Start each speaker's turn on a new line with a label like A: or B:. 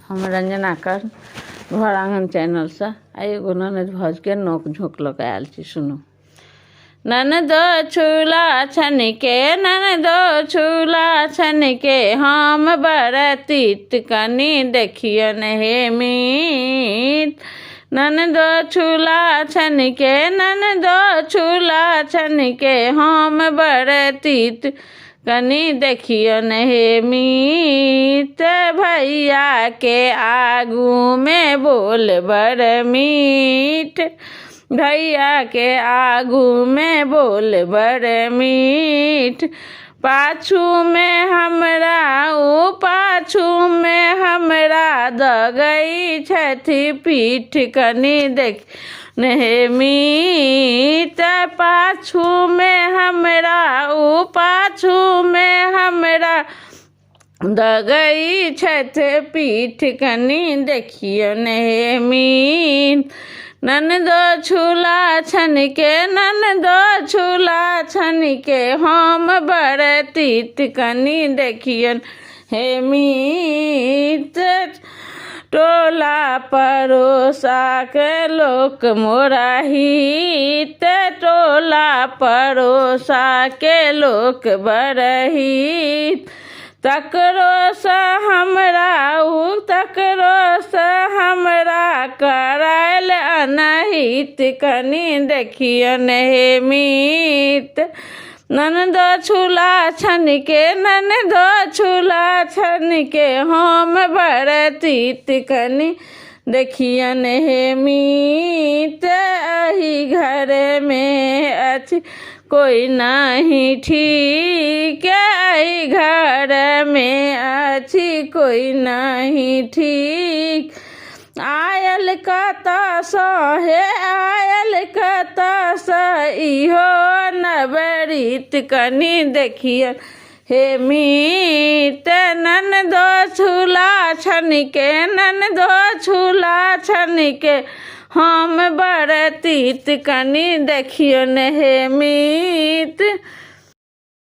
A: हम रंजना कर घर आंगन चैनल से एगो ननद भौज के नोक झोंक लग आयल छी। सुनू। ननदो छूला छनिके ननदो छूला छनिके हम बरतीत कनी देखियन हे मीत। ननदो छूला छनिके ननदो छूला छनिके हम बरतीत कनी देखियन हे मीत। भैया के आगू में बोल बड़ मीठ, भैया के आगू में बोल बड़ मीठ। पाछू में हमरा ओ पाछू में हमरा दगई छथि पीठ कनी देख हे मीत। पाछू में हमरा ओ पाछू में हमरा दगई छथ पीठ कनी देखियन हे मीत। ननदो छूला छनिके ननदो छूला छनिके हम बरतीत कनी देखियन हे मीत। टोला परोसा के लोक मोरा हित, टोला परोसा के लोक बरहित। तकरो स हमरा तकरो स हमरा करायल अनहित कनी देखियन हे मीत। ननदो छूला छनिके ननदो छूला छनिके हम बरतीत कनी देखियन हे मीत। एही घर में अछि कोई नहीं ठीक, एही घर में अछि कोई नहीं ठीक। आयल कतऽ सँ हे आयल कतऽ सँ इहो नवरीत कनी देखियन हे मीत। ननदो छूला छनिके ननदो छूला छनिके हम बरतीत कनी देखियन हे मीत।